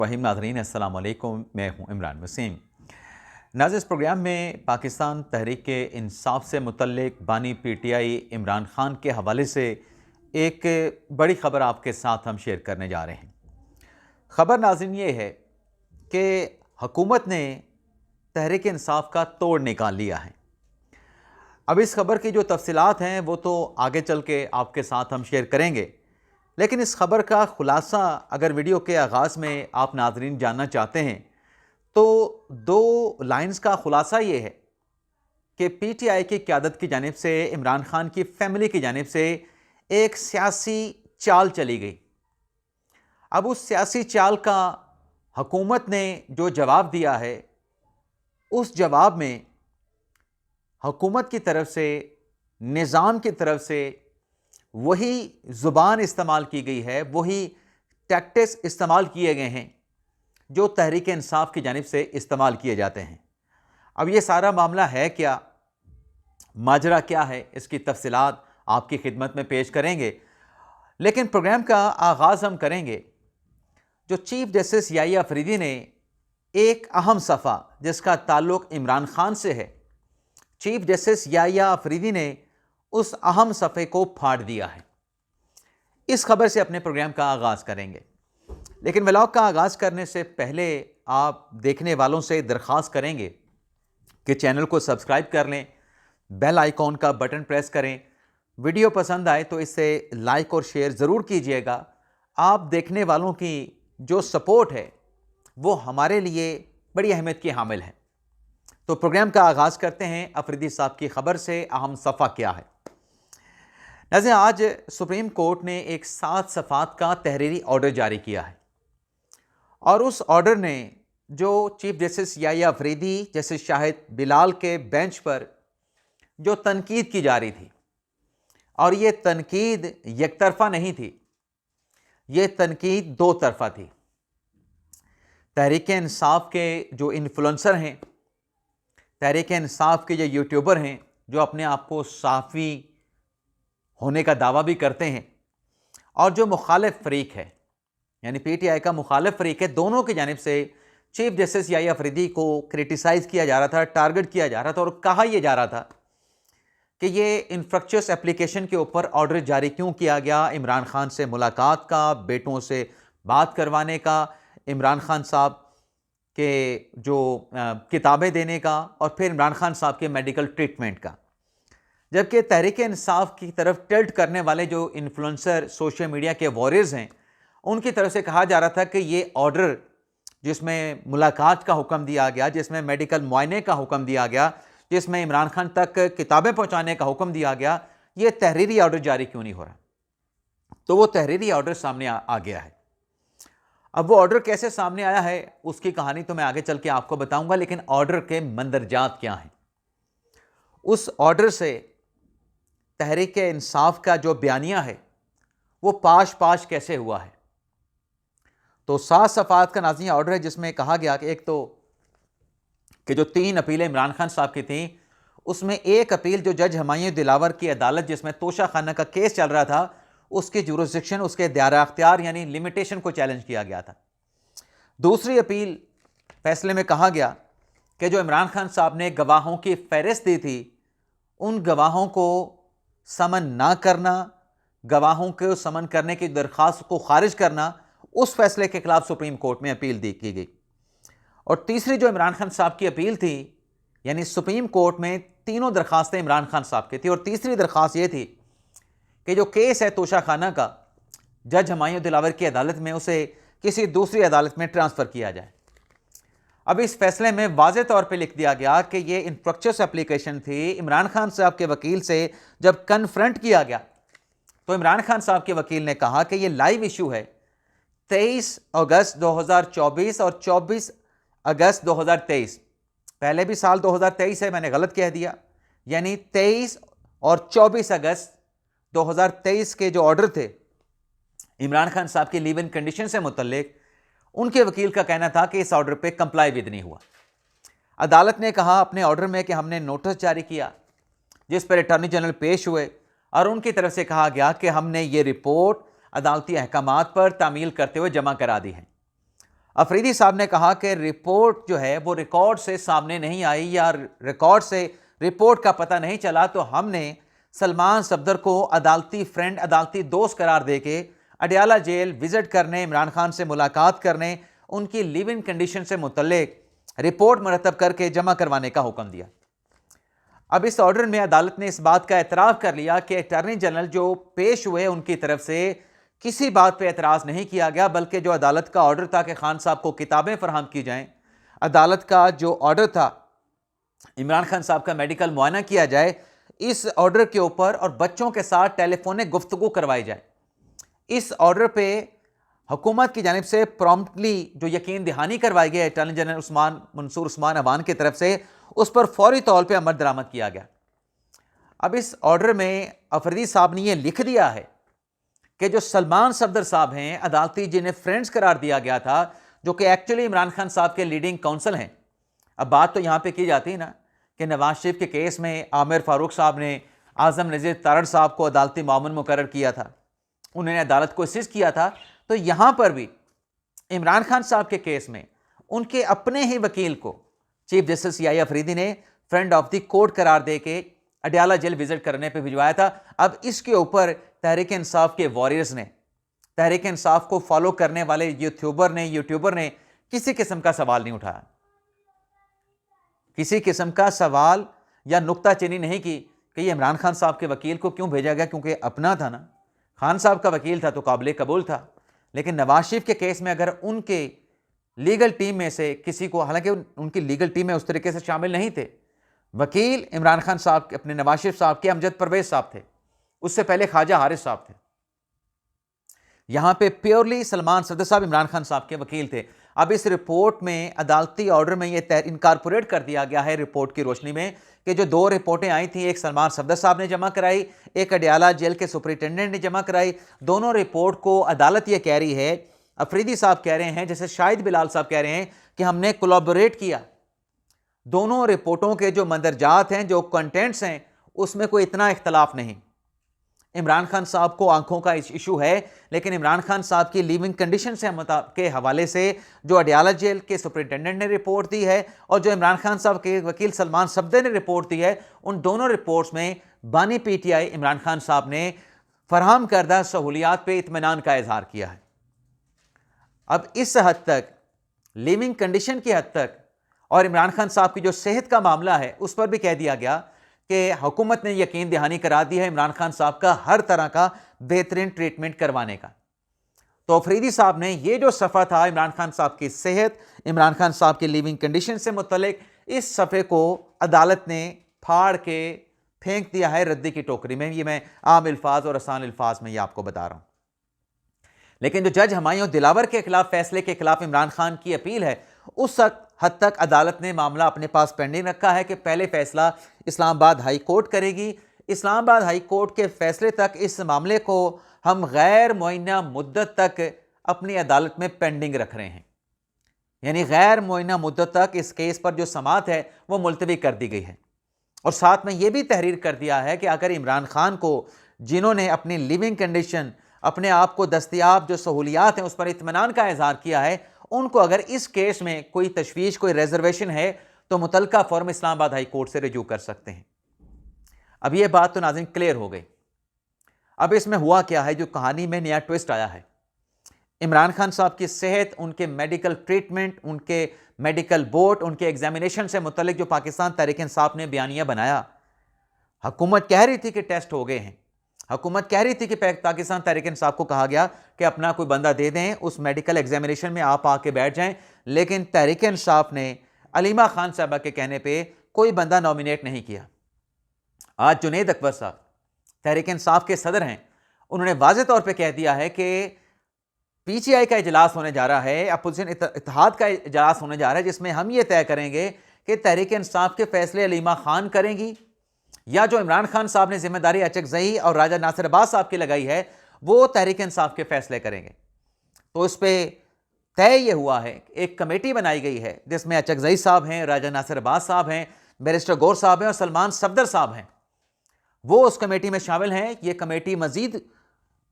फ़हीम नाज़रीन अस्सलाम वालेकुम, मैं हूं इमरान वसीम। नाज़रीन, इस प्रोग्राम में पाकिस्तान तहरीक इंसाफ से मुतल्लिक बानी पीटीआई इमरान खान के हवाले से एक बड़ी ख़बर आपके साथ हम शेयर करने जा रहे हैं। ख़बर नाज़रीन ये है कि हुकूमत ने तहरीक इंसाफ का तोड़ निकाल लिया है। अब इस खबर की जो तफसीलात हैं वो तो आगे चल के आपके साथ हम शेयर करेंगे, लेकिन इस खबर का खुलासा अगर वीडियो के आगाज़ में आप नाज़रीन जानना चाहते हैं तो दो लाइंस का खुलासा ये है कि पीटीआई की क़यादत की जानिब से, इमरान खान की फैमिली की जानिब से एक सियासी चाल चली गई। अब उस सियासी चाल का हुकूमत ने जो जवाब दिया है, उस जवाब में हुकूमत की तरफ से, निज़ाम की तरफ से वही ज़ुबान इस्तेमाल की गई है, वही टैक्टिक्स इस्तेमाल किए गए हैं जो तहरीक इंसाफ की जानिब से इस्तेमाल किए जाते हैं। अब ये सारा मामला है क्या, माजरा क्या है, इसकी तफसीलात आपकी खिदमत में पेश करेंगे। लेकिन प्रोग्राम का आगाज़ हम करेंगे जो चीफ जस्टिस याहिया अफरीदी ने एक अहम सफ़ा जिसका ताल्लुक़ इमरान खान से है, चीफ जस्टिस याहिया अफरीदी ने उस अहम सफ़े को फाड़ दिया है। इस खबर से अपने प्रोग्राम का आगाज़ करेंगे, लेकिन व्लॉग का आगाज़ करने से पहले आप देखने वालों से दरख्वास्त करेंगे कि चैनल को सब्सक्राइब कर लें, बेल आइकॉन का बटन प्रेस करें। वीडियो पसंद आए तो इसे लाइक और शेयर ज़रूर कीजिएगा। आप देखने वालों की जो सपोर्ट है वो हमारे लिए बड़ी अहमियत की हामिल है। तो प्रोग्राम का आगाज़ करते हैं अफरीदी साहब की खबर से। अहम सफ़ा क्या है नाज़रीन, आज सुप्रीम कोर्ट ने एक 7 सफ़ात का तहरीरी ऑर्डर जारी किया है और उस ऑर्डर ने जो chief justice Yahya Afridi, justice Shahid Bilal के बेंच पर जो तनकीद की जा रही थी, और ये तनकीद एक तरफा नहीं थी, ये तनकीद दो तरफा थी। तहरीक इंसाफ के जो इन्फ्लुएंसर हैं, तहरीक इंसाफ के जो यूट्यूबर हैं, जो अपने आप को साफ़ी होने का दावा भी करते हैं, और जो मुखालिफ फ़रीक है यानी पीटीआई का मुखालिफ फ़रीक है, दोनों की जानिब से चीफ जस्टिस याहिया अफरीदी को क्रिटिसाइज़ किया जा रहा था, टारगेट किया जा रहा था और कहा यह जा रहा था कि ये इंफ्रक्चुअस एप्लीकेशन के ऊपर ऑर्डर जारी क्यों किया गया, इमरान खान से मुलाकात का, बेटों से बात करवाने का, इमरान खान साहब के जो किताबें देने का, और फिर इमरान खान साहब के मेडिकल ट्रीटमेंट का। जबकि तहरीक इंसाफ की तरफ टिल्ट करने वाले जो इन्फ्लुएंसर, सोशल मीडिया के वॉरियर्स हैं, उनकी तरफ से कहा जा रहा था कि ये ऑर्डर जिसमें मुलाकात का हुक्म दिया गया, जिसमें मेडिकल मुआयने का हुक्म दिया गया, जिसमें इमरान खान तक किताबें पहुंचाने का हुक्म दिया गया, ये तहरीरी ऑर्डर जारी क्यों नहीं हो रहा। तो वो तहरीरी ऑर्डर सामने आ गया है। अब वो ऑर्डर कैसे सामने आया है उसकी कहानी तो मैं आगे चल के आपको बताऊंगा, लेकिन ऑर्डर के मंदरजात क्या हैं। उस ऑर्डर से तहरीक इंसाफ का जो बयानिया है वो पाश पाश कैसे हुआ है। तो 7 सफ़ात का नाज़रीन ऑर्डर है जिसमें कहा गया कि एक तो कि जो 3 अपीलें इमरान खान साहब की थी, उसमें एक अपील जो जज हुमायूं दिलावर की अदालत जिसमें तोशा खाना का केस चल रहा था, उसकी जुरिस्डिक्शन, उसके दायरा अख्तियार यानी लिमिटेशन को चैलेंज किया गया था। दूसरी अपील फैसले में कहा गया कि जो इमरान खान साहब ने गवाहों की फहरिस्त दी थी, उन गवाहों को समन ना करना, गवाहों को समन करने की दरख्वास्त को खारिज करना, उस फैसले के खिलाफ सुप्रीम कोर्ट में अपील की गई। और तीसरी जो इमरान खान साहब की अपील थी, यानी सुप्रीम कोर्ट में तीनों दरख्वास्तें इमरान खान साहब की थी, और तीसरी दरख्वास्त ये थी कि जो केस है तोशा खाना का, जज हुमायूं दिलावर की अदालत में, उसे किसी दूसरी अदालत में ट्रांसफ़र किया जाए। अब इस फैसले में वाज़े तौर पे लिख दिया गया कि ये इंफ्रक्चुअस एप्लीकेशन थी। इमरान खान साहब के वकील से जब कन्फ्रंट किया गया तो इमरान खान साहब के वकील ने कहा कि ये लाइव इशू है 23 अगस्त 2024 और 24 अगस्त 2023। पहले भी साल 2023 है, मैंने गलत कह दिया, यानी 23 और 24 अगस्त 2023 के जो ऑर्डर थे इमरान खान साहब की लिव इन कंडीशन से मुतल्लिक, उनके वकील का कहना था कि इस ऑर्डर पे कंप्लाई विद नहीं हुआ। अदालत ने कहा अपने ऑर्डर में कि हमने नोटिस जारी किया जिस पर अटॉर्नी जनरल पेश हुए, और उनकी तरफ से कहा गया कि हमने ये रिपोर्ट अदालती अहकामात पर तामील करते हुए जमा करा दी है। अफरीदी साहब ने कहा कि रिपोर्ट जो है वो रिकॉर्ड से सामने नहीं आई या रिकॉर्ड से रिपोर्ट का पता नहीं चला, तो हमने सलमान सफदर को अदालती फ्रेंड, अदालती दोस्त करार देके अडयाला जेल विजिट करने, इमरान खान से मुलाकात करने, उनकी लिव इन कंडीशन से मुतल्लिक रिपोर्ट मरतब करके जमा करवाने का हुक्म दिया। अब इस ऑर्डर में अदालत ने इस बात का एतराफ़ कर लिया कि अटॉर्नी जनरल जो पेश हुए उनकी तरफ से किसी बात पे एतराज़ नहीं किया गया, बल्कि जो अदालत का ऑर्डर था कि खान साहब को किताबें फराहम की जाएं, अदालत का जो ऑर्डर था इमरान खान साहब का मेडिकल मुआयना किया जाए, इस ऑर्डर के ऊपर और बच्चों के साथ टेलीफोनिक गुफ्तगू करवाई जाए। इस ऑर्डर पे हुकूमत की जानिब से प्रॉम्प्टली जो यकीन दहानी करवाई गई अटॉर्नी जनरल मंसूर उस्मान अवान की तरफ से, उस पर फौरी तौर पे अमल दरामद किया गया। अब इस ऑर्डर में अफरीदी साहब ने यह लिख दिया है कि जो सलमान सफदर साहब हैं, अदालती जिन्हें फ्रेंड्स करार दिया गया था, जो कि एक्चुअली इमरान खान साहब के लीडिंग काउंसिल हैं। अब बात तो यहाँ पे की जाती है ना कि नवाज शरीफ के केस में आमिर फारूक साहब ने आज़म नज़ीर तारड़ साहब को अदालती मामून मुकर्रर किया था, उन्होंने अदालत को असिस्ट किया था। तो यहाँ पर भी इमरान खान साहब के केस में उनके अपने ही वकील को चीफ जस्टिस सीआई अफरीदी ने फ्रेंड ऑफ द कोर्ट करार दे के अडयाला जेल विजिट करने पे भिजवाया था। अब इसके ऊपर तहरीक इंसाफ के वॉरियर्स ने, तहरीक इंसाफ को फॉलो करने वाले यूट्यूबर ने किसी किस्म का सवाल नहीं उठाया, किसी किस्म का सवाल या नुक्ताचीनी नहीं की कि ये इमरान खान साहब के वकील को क्यों भेजा गया, क्योंकि अपना था ना, खान साहब का वकील था तो काबिल कबूल था। लेकिन नवाज शरीफ के केस में अगर उनके लीगल टीम में से किसी को, हालांकि उनकी लीगल टीम में उस तरीके से शामिल नहीं थे, वकील इमरान खान साहब के, अपने नवाज शरीफ साहब के अमजद परवेज साहब थे, उससे पहले ख्वाजा हारिस साहब थे। यहां पे प्योरली सलमान सफदर साहब इमरान खान साहब के वकील थे। अब इस रिपोर्ट में, अदालती ऑर्डर में यह इनकारपोरेट कर दिया गया है रिपोर्ट की रोशनी में कि जो दो रिपोर्टें आई थी, एक सलमान सफदर साहब ने जमा कराई, एक अडयाला जेल के सुपरिटेंडेंट ने जमा कराई। दोनों रिपोर्ट को अदालत यह कह रही है, अफरीदी साहब कह रहे हैं, जैसे शाहिद बिलाल साहब कह रहे हैं कि हमने कोलैबोरेट किया। दोनों रिपोर्टों के जो मंदरजात हैं, जो कंटेंट्स हैं, उसमें कोई इतना इख्तलाफ नहीं। इमरान खान साहब को आंखों का इशू है, लेकिन इमरान खान साहब की लिविंग कंडीशन से के हवाले से जो अडयाला जेल के सुपरिटेंडेंट ने रिपोर्ट दी है और जो इमरान खान साहब के वकील सलमान सफदर ने रिपोर्ट दी है, उन दोनों रिपोर्ट्स में बानी पीटीआई इमरान खान साहब ने फराहम करदा सहूलियात पे इत्मीनान का इजहार किया है। अब इस हद तक, लिविंग कंडीशन की हद तक और इमरान खान साहब की जो सेहत का मामला है उस पर भी कह दिया गया कि हुकूमत ने यकीन दहानी करा दी है इमरान खान साहब का हर तरह का बेहतरीन ट्रीटमेंट करवाने का। तो अफरीदी साहब ने ये जो सफ़ा था इमरान खान साहब की सेहत, इमरान खान साहब की लिविंग कंडीशन से मुतल्लिक, इस सफ़े को अदालत ने फाड़ के फेंक दिया है रद्दी की टोकरी में। ये मैं आम अल्फाज और आसान अल्फाज में ये आपको बता रहा हूँ। लेकिन जो जज हुमायूं दिलावर के खिलाफ फैसले के खिलाफ इमरान खान की अपील है, उस हद तक अदालत ने मामला अपने पास पेंडिंग रखा है कि पहले फैसला इस्लामाबाद हाई कोर्ट करेगी। इस्लामाबाद हाई कोर्ट के फैसले तक इस मामले को हम गैर मुअय्यना मुद्दत तक अपनी अदालत में पेंडिंग रख रहे हैं, यानी गैर मुअय्यना मुद्दत तक इस केस पर जो समाअत है वो मुलतवी कर दी गई है। और साथ में ये भी तहरीर कर दिया है कि अगर इमरान खान को, जिन्होंने अपनी लिविंग कंडीशन, अपने आप को दस्तयाब जो सहूलियात हैं उस पर इत्मीनान का इजहार किया है, उनको अगर इस केस में कोई तशवीश, कोई रिजर्वेशन है तो मुतलका फॉर्म इस्लामाबाद हाई कोर्ट से रिजू कर सकते हैं। अब ये बात तो नाज़रीन क्लियर हो गई। अब इसमें हुआ क्या है, जो कहानी में नया ट्विस्ट आया है, इमरान खान साहब की सेहत, उनके मेडिकल ट्रीटमेंट, उनके मेडिकल बोर्ड, उनके एग्जामिनेशन से मुतल्लिक जो पाकिस्तान तहरीक इंसाफ ने बयानिया बनाया, हुकूमत कह रही थी कि टेस्ट हो गए हैं, हुकूमत कह रही थी कि पाकिस्तान तहरीक इंसाफ को कहा गया कि अपना कोई बंदा दे दें, उस मेडिकल एग्जामिनेशन में आप आके बैठ जाएं, लेकिन तहरीक इंसाफ ने अलीमा खान साहबा के कहने पे कोई बंदा नॉमिनेट नहीं किया। आज जुनैद अकबर साहब तहरीक इंसाफ के सदर हैं, उन्होंने वाज़ेह तौर पे कह दिया है कि पीटीआई का इजलास होने जा रहा है, अपोजिशन इत्तेहाद का इजलास होने जा रहा है, जिसमें हम ये तय करेंगे कि तहरीक इंसाफ के फैसले अलीमा खान करेंगी या जो इमरान खान साहब ने जिम्मेदारी अचकजई और राजा नासिर अब्बास साहब की लगाई है वो तहरीक इंसाफ के फैसले करेंगे। तो इस पर तय ये हुआ है, एक कमेटी बनाई गई है जिसमें अचकजई साहब हैं, राजा नासिर अब्बास साहब हैं, बैरिस्टर गौर साहब हैं और सलमान सफदर साहब हैं, वो उस कमेटी में शामिल हैं। ये कमेटी मजीद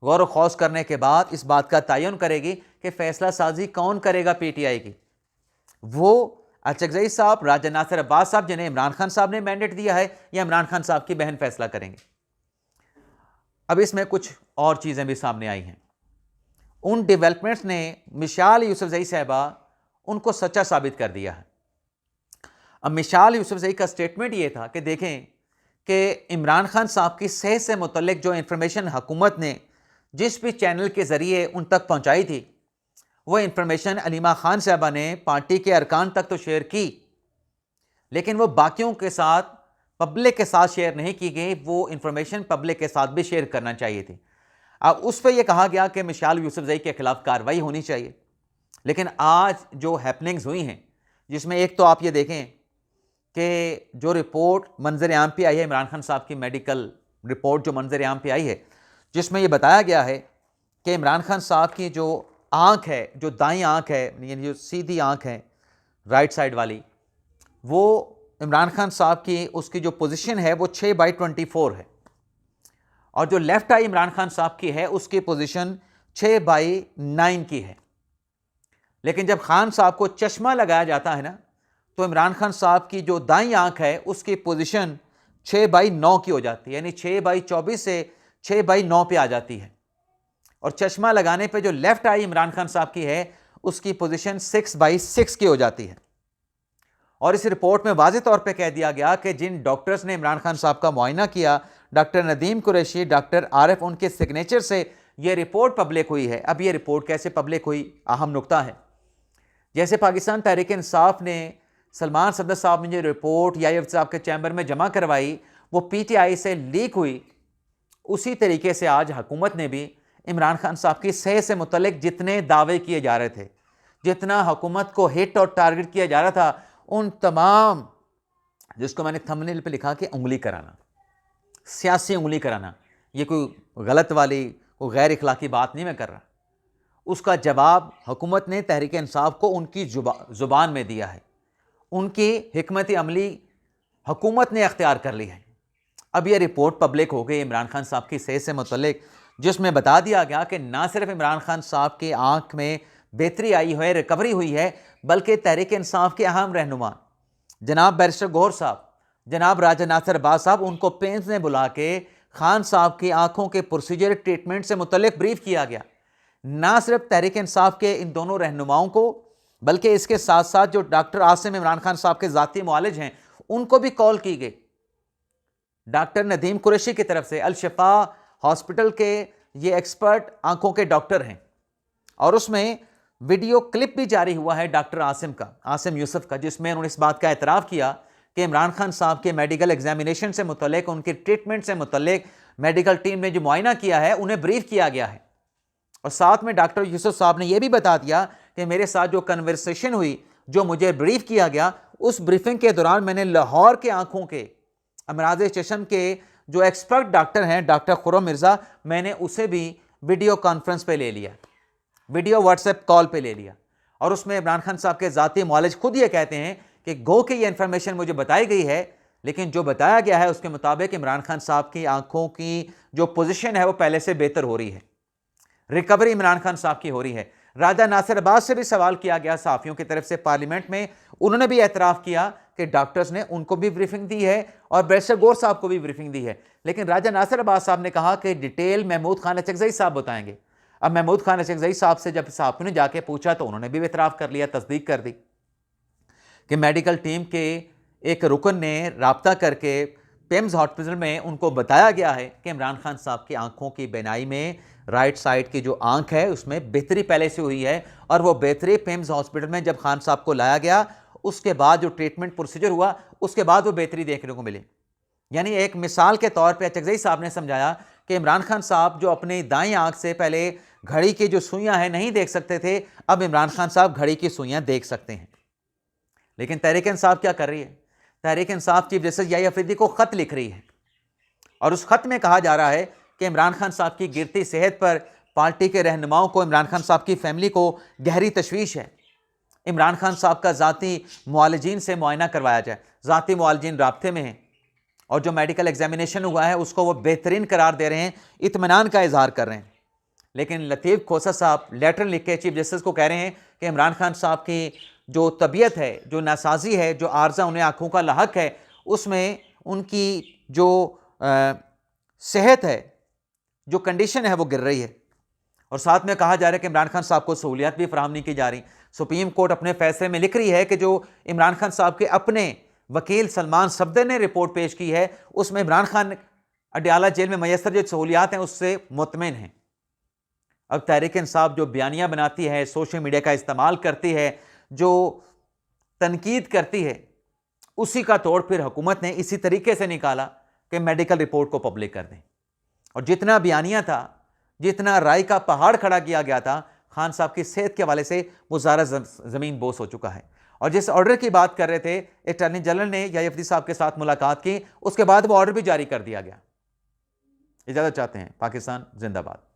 गौर व खौज करने के बाद इस बात का तयन करेगी कि फैसला साजी कौन करेगा पीटीआई की। वो अचकजई साहब, राजा नासिर अब्बास साहब जिन्हें इमरान खान साहब ने मैंडेट दिया है, या इमरान खान साहब की बहन फैसला करेंगे। अब इसमें कुछ और चीज़ें भी सामने आई हैं। उन डेवलपमेंट्स ने मिसाल यूसुफजई साहबा उनको सच्चा साबित कर दिया है। अब मिसाल यूसुफजई का स्टेटमेंट ये था कि देखें कि इमरान खान साहब की सेहत से मुतल्लिक जो इंफॉर्मेशन हुकूमत ने जिस भी चैनल के ज़रिए उन तक पहुंचाई थी, वो इंफॉर्मेशन अलीमा खान साहबा ने पार्टी के अरकान तक तो शेयर की, लेकिन वो बाकियों के साथ, पब्लिक के साथ शेयर नहीं की गई। वो इंफॉर्मेशन पब्लिक के साथ भी शेयर करना चाहिए थी। अब उस पर यह कहा गया कि मिसाल यूसुफजई के खिलाफ कार्रवाई होनी चाहिए। लेकिन आज जो हैपनिंग्स हुई हैं, जिसमें एक तो आप ये देखें कि जो रिपोर्ट मंजर आम पे आई है, इमरान खान साहब की मेडिकल रिपोर्ट जो मंजर आम पे आई है, जिसमें यह बताया गया है कि इमरान खान साहब की जो आँख है, जो दाईं आँख है, यानी जो सीधी आँख है राइट साइड वाली, वो इमरान खान साहब की उसकी जो पोजीशन है वो 6/24 है, और जो लेफ्ट आई इमरान खान साहब की है उसकी पोजीशन 6/9 की है। लेकिन जब खान साहब को चश्मा लगाया जाता है ना, तो इमरान खान साहब की जो दाईं आंख है उसकी पोजीशन 6/9 की हो जाती है, यानी 6/24 से 6/9 पे आ जाती है। और चश्मा लगाने पे जो लेफ्ट आई इमरान खान साहब की है उसकी पोजीशन 6/6 की हो जाती है। और इस रिपोर्ट में वाज़ेह तौर पे कह दिया गया कि जिन डॉक्टर्स ने इमरान खान साहब का मुआयना किया, डॉक्टर नदीम कुरैशी, डॉक्टर आरिफ, उनके सिग्नेचर से यह रिपोर्ट पब्लिक हुई है। अब यह रिपोर्ट कैसे पब्लिक हुई, अहम नुकता है। जैसे पाकिस्तान तहरीक इंसाफ ने सलमान सफदर साहब ने जो रिपोर्ट याहिया साहब के चैम्बर में जमा करवाई, वो पीटीआई से लीक हुई, उसी तरीके से आज हुकूमत ने भी इमरान खान साहब की सेहत से मुतल्लिक जितने दावे किए जा रहे थे, जितना हुकूमत को हिट और टारगेट किया जा रहा था, उन तमाम, जिसको मैंने थंबनेल पे लिखा कि उंगली कराना, सियासी उंगली कराना, ये कोई गलत वाली, कोई गैर इखलाकी बात नहीं मैं कर रहा, उसका जवाब हुकूमत ने तहरीक इंसाफ को उनकी ज़ुबान में दिया है। उनकी हिकमत अमली हुकूमत ने अख्तियार कर ली है। अब यह रिपोर्ट पब्लिक हो गई इमरान खान साहब की सेहत से मुतल्लिक, जिसमें बता दिया गया कि ना सिर्फ इमरान खान साहब की आँख में बेहतरी आई है, रिकवरी हुई है, बल्कि तहरीक इंसाफ के अहम रहनुमा जनाब बैरिस्टर गौहर साहब, जनाब राजा नासिर अब्बास साहब, उनको पेंस ने बुला के खान साहब की आँखों के प्रोसीजर ट्रीटमेंट से मुतल्लिक ब्रीफ किया गया। ना सिर्फ तहरीक इंसाफ के इन दोनों रहनुमाओं को, बल्कि इसके साथ साथ जो डॉक्टर आसिम इमरान खान साहब के ज़ाती मुआलिज हैं, उनको भी कॉल की गई। डॉक्टर नदीम कुरैशी की तरफ से, अल शिफा हॉस्पिटल के ये एक्सपर्ट आंखों के डॉक्टर हैं, और उसमें वीडियो क्लिप भी जारी हुआ है डॉक्टर आसिम का, आसिम यूसुफ का, जिसमें उन्होंने इस बात का एतराफ़ किया कि इमरान खान साहब के मेडिकल एग्जामिनेशन से मुतल्लिक, उनकी ट्रीटमेंट से मुतल्लिक मेडिकल टीम ने जो मुआयना किया है उन्हें ब्रीफ किया गया है। और साथ में डॉक्टर यूसुफ साहब ने यह भी बता दिया कि मेरे साथ जो कन्वर्सेशन हुई, जो मुझे ब्रीफ किया गया, उस ब्रीफिंग के दौरान मैंने लाहौर के आंखों के अमराज चश्म के जो एक्सपर्ट डॉक्टर हैं, डॉक्टर खुर्रम मिर्ज़ा, मैंने उसे भी वीडियो कॉन्फ्रेंस पे ले लिया, वीडियो व्हाट्सएप कॉल पे ले लिया। और उसमें इमरान खान साहब के ज़ाती मुआलिज खुद ये कहते हैं कि गो कि ये इन्फॉर्मेशन मुझे बताई गई है, लेकिन जो बताया गया है उसके मुताबिक इमरान खान साहब की आंखों की जो पोजीशन है वो पहले से बेहतर हो रही है, रिकवरी इमरान खान साहब की हो रही है। राजा नासिर अब्बास से भी सवाल किया गया सहाफ़ियों की तरफ से पार्लियामेंट में, उन्होंने भी एतराफ़ किया कि डॉक्टर्स ने उनको भी ब्रीफिंग दी है और बैरिस्टर गौहर साहब को भी ब्रीफिंग दी है। लेकिन राजा नासिर अब्बास साहब ने कहा कि डिटेल महमूद खान अचकजई साहब बताएंगे। अब महमूद खान अचकजई साहब से जब सहाफ़ियों ने जाके पूछा तो उन्होंने भी एतराफ़ कर लिया, तस्दीक कर दी कि मेडिकल टीम के एक रुकन ने रब्ता करके पेम्स हॉस्पिटल में उनको बताया गया है कि इमरान खान साहब की आंखों की बीनाई में राइट साइड की जो आंख है उसमें बेहतरी पहले से हुई है, और वो बेहतरी पेम्स हॉस्पिटल में जब खान साहब को लाया गया उसके बाद जो ट्रीटमेंट प्रोसीजर हुआ उसके बाद वो बेहतरी देखने को मिली। यानी एक मिसाल के तौर पे अचकजई साहब ने समझाया कि इमरान खान साहब जो अपनी दाईं आंख से पहले घड़ी की जो सुइयां हैं नहीं देख सकते थे, अब इमरान खान साहब घड़ी की सुइयां देख सकते हैं। लेकिन तहरीक इंसाफ क्या कर रही है? तहरीक इंसाफ चीफ जस्टिस याहिया अफरीदी को ख़त लिख रही है, और उस खत में कहा जा रहा है कि इमरान खान साहब की गिरती सेहत पर पार्टी के रहनुमाओं को, इमरान खान साहब की फैमिली को गहरी तशवीश है। इमरान खान साहब का ज़ाती मुआलिजीन से मुआयना करवाया जाए। ज़ाती मुआलिजीन राब्ते में हैं और जो मेडिकल एग्जामिनेशन हुआ है उसको वो बेहतरीन करार दे रहे हैं, इत्मीनान का इजहार कर रहे हैं। लेकिन लतीफ़ खोसा साहब लेटर लिख के चीफ जस्टिस को कह रहे हैं कि इमरान खान साहब की जो तबीयत है, जो नासाजी है, जो आर्जा उन्हें आंखों का लाहक है, उसमें उनकी जो सेहत है, जो कंडीशन है वो गिर रही है। और साथ में कहा जा रहा है कि इमरान खान साहब को सहूलियत भी फराहम नहीं की जा रही। सुप्रीम कोर्ट अपने फैसले में लिख रही है कि जो इमरान खान साहब के अपने वकील सलमान सफदर ने रिपोर्ट पेश की है, उसमें इमरान खान अडयाला जेल में मैसर जो सहूलियात हैं उससे मुतमिन हैं। अब तहरीक इंसाफ जो बयानियां बनाती है, सोशल मीडिया का इस्तेमाल करती है, जो तनकीद करती है, उसी का तोड़ फिर हुकूमत ने इसी तरीके से निकाला कि मेडिकल रिपोर्ट को पब्लिक कर दें। और जितना बयानिया था, जितना राय का पहाड़ खड़ा किया गया था, खान साहब की सेहत के हवाले से वो ज़ारा ज़मीन बोस हो चुका है। और जिस ऑर्डर की बात कर रहे थे, अटॉर्नी जनरल ने याफ्ती साहब के साथ मुलाकात की, उसके बाद वो ऑर्डर भी जारी कर दिया गया। इजाज़त चाहते हैं। पाकिस्तान जिंदाबाद।